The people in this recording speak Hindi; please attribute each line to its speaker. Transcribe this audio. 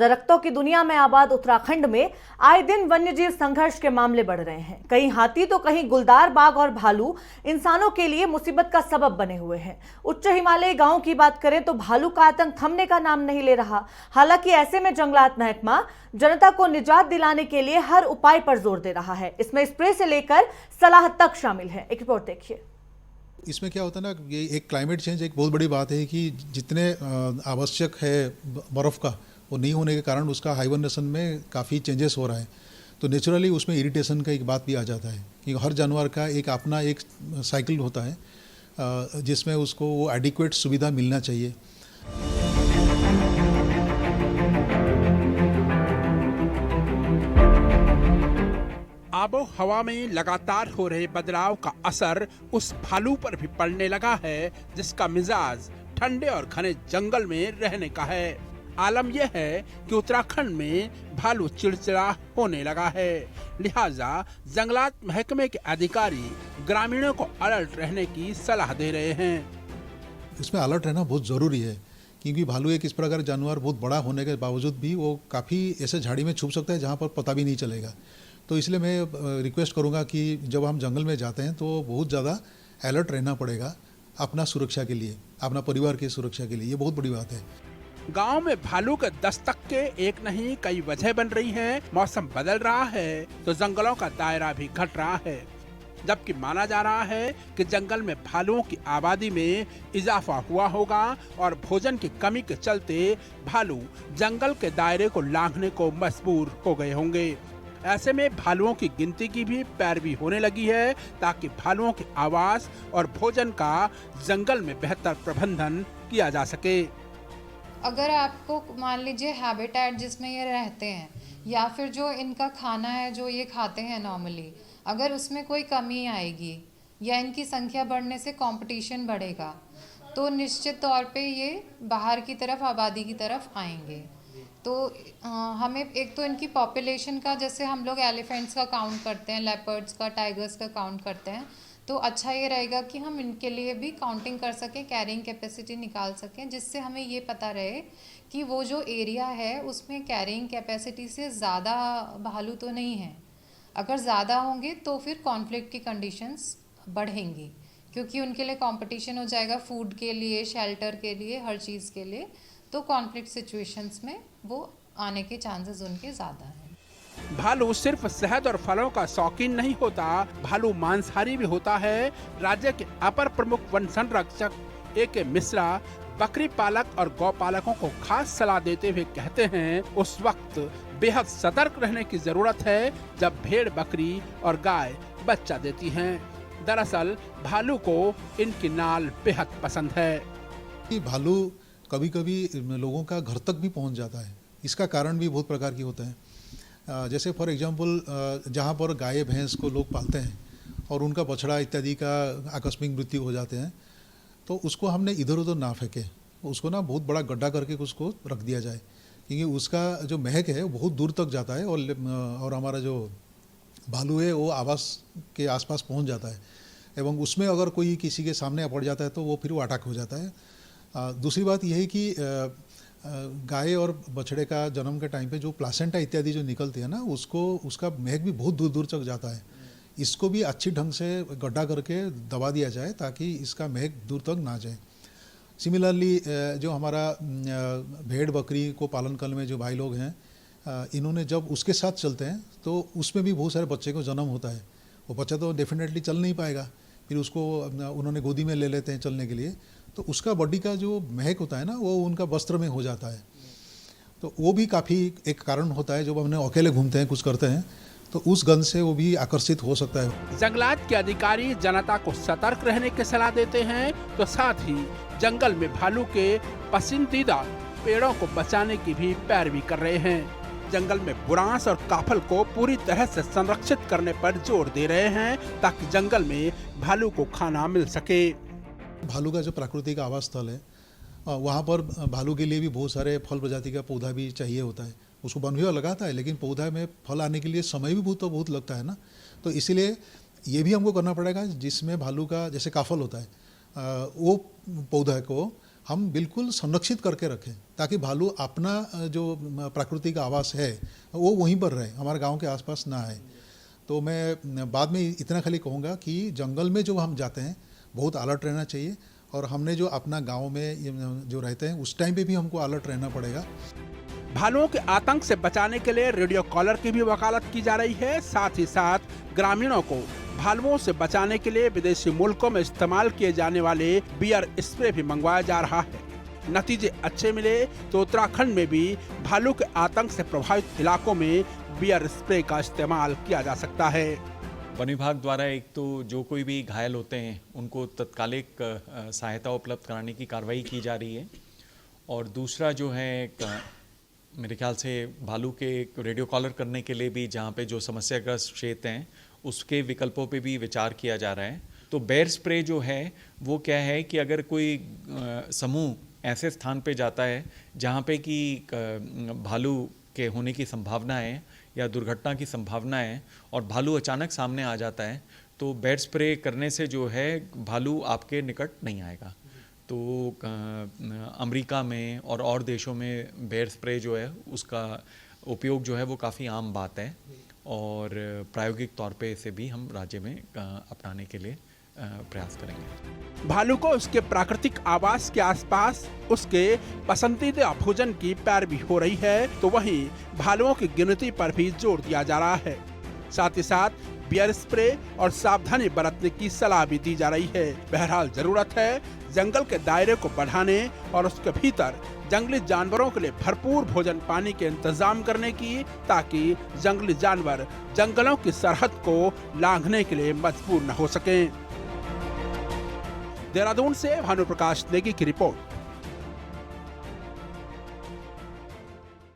Speaker 1: दरख्तों की दुनिया में आबाद उत्तराखंड में आए दिन वन्यजीव संघर्ष के मामले बढ़ रहे हैं। कहीं हाथी तो कहीं गुलदार बाघ और भालू इंसानों के लिए मुसीबत का सबब बने हुए हैं। उच्च हिमालयी गांवों की बात करें तो भालू का आतंक थमने का नाम नहीं ले रहा। हालांकि ऐसे में जंगलात महकमा जनता को निजात दिलाने के लिए हर उपाय पर जोर दे रहा है। इसमें स्प्रे से लेकर सलाह तक शामिल है। एक रिपोर्ट देखिए।
Speaker 2: इसमें क्या होता है ना, ये एक क्लाइमेट चेंज एक बहुत बड़ी बात है कि जितने आवश्यक है बर्फ़ का, वो नहीं होने के कारण उसका हाइबरनेशन में काफ़ी चेंजेस हो रहा है। तो नेचुरली उसमें इरिटेशन का एक बात भी आ जाता है कि हर जानवर का एक अपना एक साइकिल होता है जिसमें उसको वो एडिक्वेट सुविधा मिलना चाहिए।
Speaker 3: आबो हवा में लगातार हो रहे बदलाव का असर उस भालू पर भी पड़ने लगा है जिसका मिजाज ठंडे और घने जंगल में रहने का है। आलम यह है कि उत्तराखंड में भालू चिड़चिड़ा होने लगा है, लिहाजा जंगलात महकमे के अधिकारी ग्रामीणों को अलर्ट रहने की सलाह दे रहे हैं।
Speaker 2: इसमें अलर्ट रहना बहुत ज़रूरी है क्योंकि भालू एक इस प्रकार जानवर बहुत बड़ा होने के बावजूद भी वो काफ़ी ऐसे झाड़ी में छुप सकता है जहाँ पर पता भी नहीं चलेगा। तो इसलिए मैं रिक्वेस्ट करूँगा कि जब हम जंगल में जाते हैं तो बहुत ज़्यादा अलर्ट रहना पड़ेगा अपना सुरक्षा के लिए, अपना परिवार की सुरक्षा के लिए। ये बहुत बड़ी बात है।
Speaker 3: गांव में भालू के दस्तक के एक नहीं कई वजह बन रही हैं। मौसम बदल रहा है तो जंगलों का दायरा भी घट रहा है, जबकि माना जा रहा है कि जंगल में भालुओं की आबादी में इजाफा हुआ होगा और भोजन की कमी के चलते भालू जंगल के दायरे को लांघने को मजबूर हो गए होंगे। ऐसे में भालुओं की गिनती की भी पैरवी होने लगी है ताकि भालुओं के आवास और भोजन का जंगल में बेहतर प्रबंधन किया जा सके।
Speaker 4: अगर आपको मान लीजिए हैबिटेट जिसमें ये रहते हैं या फिर जो इनका खाना है जो ये खाते हैं नॉर्मली, अगर उसमें कोई कमी आएगी या इनकी संख्या बढ़ने से कंपटीशन बढ़ेगा तो निश्चित तौर पे ये बाहर की तरफ आबादी की तरफ आएंगे। तो हमें एक तो इनकी पॉपुलेशन का, जैसे हम लोग एलिफेंट्स का काउंट करते हैं, लेपर्ड्स का, टाइगर्स का काउंट करते हैं, तो अच्छा ये रहेगा कि हम इनके लिए भी काउंटिंग कर सकें, कैरिंग कैपेसिटी निकाल सकें, जिससे हमें ये पता रहे कि वो जो एरिया है उसमें कैरिंग कैपेसिटी से ज़्यादा भालू तो नहीं है। अगर ज़्यादा होंगे तो फिर कॉन्फ्लिक्ट की कंडीशंस बढ़ेंगी क्योंकि उनके लिए कंपटीशन हो जाएगा फूड के लिए, शेल्टर के लिए, हर चीज़ के लिए। तो कॉन्फ्लिक्ट सिचुएशंस में वो आने के चांसेस उनके ज़्यादा हैं।
Speaker 3: भालू सिर्फ शहद और फलों का शौकीन नहीं होता, भालू मांसाहारी भी होता है। राज्य के अपर प्रमुख वन संरक्षक A.K. मिश्रा बकरी पालक और गौ पालकों को खास सलाह देते हुए कहते हैं उस वक्त बेहद सतर्क रहने की जरूरत है जब भेड़, बकरी और गाय बच्चा देती हैं। दरअसल भालू को इनकी नाल बेहद पसंद है।
Speaker 2: भालू कभी कभी लोगों का घर तक भी पहुंच जाता है। इसका कारण भी बहुत प्रकार की होते हैं। जैसे फॉर एग्जांपल जहां पर गाय भैंस को लोग पालते हैं और उनका बछड़ा इत्यादि का आकस्मिक मृत्यु हो जाते हैं तो उसको हमने इधर उधर ना फेंके, उसको ना बहुत बड़ा गड्ढा करके उसको रख दिया जाए क्योंकि उसका जो महक है वो बहुत दूर तक जाता है और हमारा जो भालू है वो आवास के आसपास पहुंच जाता है एवं उसमें अगर कोई किसी के सामने पड़ जाता है तो वो फिर वो अटैक हो जाता है। दूसरी बात यह है कि गाय और बछड़े का जन्म के टाइम पे जो प्लासेंटा इत्यादि जो निकलती है ना, उसका महक भी बहुत दूर दूर तक जाता है। इसको भी अच्छी ढंग से गड्ढा करके दबा दिया जाए ताकि इसका महक दूर तक ना जाए। सिमिलरली जो हमारा भेड़ बकरी को पालन करने में जो भाई लोग हैं, इन्होंने जब उसके साथ चलते हैं तो उसमें भी बहुत सारे बच्चे को जन्म होता है। वो बच्चा तो डेफिनेटली चल नहीं पाएगा, फिर उसको उन्होंने गोदी में ले लेते हैं चलने के लिए, तो उसका बॉडी का जो महक होता है ना वो उनका वस्त्र में हो जाता है। तो वो भी काफ़ी एक कारण होता है। जब हमने अकेले घूमते हैं, कुछ करते हैं, तो उस गंध से वो भी आकर्षित हो सकता है।
Speaker 3: जंगलात के अधिकारी जनता को सतर्क रहने की सलाह देते हैं तो साथ ही जंगल में भालू के पसंदीदा पेड़ों को बचाने की भी पैरवी कर रहे हैं। जंगल में बुरांस और काफल को पूरी तरह से संरक्षित करने पर जोर दे रहे हैं ताकि जंगल में भालू को खाना मिल सके।
Speaker 2: भालू का जो प्राकृतिक आवास स्थल है वहाँ पर भालू के लिए भी बहुत सारे फल प्रजाति का पौधा भी चाहिए होता है। उसको वन विभाग लगाता है लेकिन पौधा में फल आने के लिए समय भी बहुत लगता है ना। तो इसीलिए ये भी हमको करना पड़ेगा जिसमें भालू का जैसे काफल होता है वो पौधा को हम बिल्कुल संरक्षित करके रखें ताकि भालू अपना जो प्राकृतिक आवास है वो वहीं पर रहे, हमारे गांव के आसपास ना आए। तो मैं बाद में इतना खाली कहूँगा कि जंगल में जो हम जाते हैं बहुत अलर्ट रहना चाहिए, और हमने जो अपना गांव में जो रहते हैं उस टाइम पे भी हमको अलर्ट रहना पड़ेगा।
Speaker 3: भालुओं के आतंक से बचाने के लिए रेडियो कॉलर की भी वकालत की जा रही है। साथ ही साथ ग्रामीणों को भालुओं से बचाने के लिए विदेशी मुल्कों में इस्तेमाल किए जाने वाले बियर स्प्रे भी मंगवाया जा रहा है। नतीजे अच्छे मिले तो उत्तराखंड में भी भालू के आतंक से प्रभावित इलाकों में बियर स्प्रे का इस्तेमाल किया जा सकता है।
Speaker 5: वन विभाग द्वारा एक तो जो कोई भी घायल होते हैं उनको तत्कालिक सहायता उपलब्ध कराने की कार्रवाई की जा रही है, और दूसरा जो है मेरे ख्याल से भालू के रेडियो कॉलर करने के लिए भी जहाँ पे जो समस्याग्रस्त क्षेत्र हैं उसके विकल्पों पे भी विचार किया जा रहा है। तो बेयर स्प्रे जो है वो क्या है कि अगर कोई समूह ऐसे स्थान पे जाता है जहाँ पे कि भालू के होने की संभावना है या दुर्घटना की संभावना है और भालू अचानक सामने आ जाता है, तो बेयर स्प्रे करने से जो है भालू आपके निकट नहीं आएगा। तो अमेरिका में और देशों में बेयर स्प्रे जो है उसका उपयोग जो है वो काफ़ी आम बात है, और प्रायोगिक तौर पे इसे भी हम राज्य में अपनाने के लिए प्रयास करेंगे।
Speaker 3: भालू को उसके प्राकृतिक आवास के आसपास उसके पसंदीदा भोजन की पैरवी हो रही है, तो वहीं भालुओं की गिनती पर भी जोर दिया जा रहा है। साथ ही साथ बियर स्प्रे और सावधानी बरतने की सलाह भी दी जा रही है। बहरहाल जरूरत है जंगल के दायरे को बढ़ाने और उसके भीतर जंगली जानवरों के लिए भरपूर भोजन पानी के इंतजाम करने की, ताकि जंगली जानवर जंगलों की सरहद को लांघने के लिए मजबूर न हो सकें। देहरादून से भानु प्रकाश नेगी की रिपोर्ट।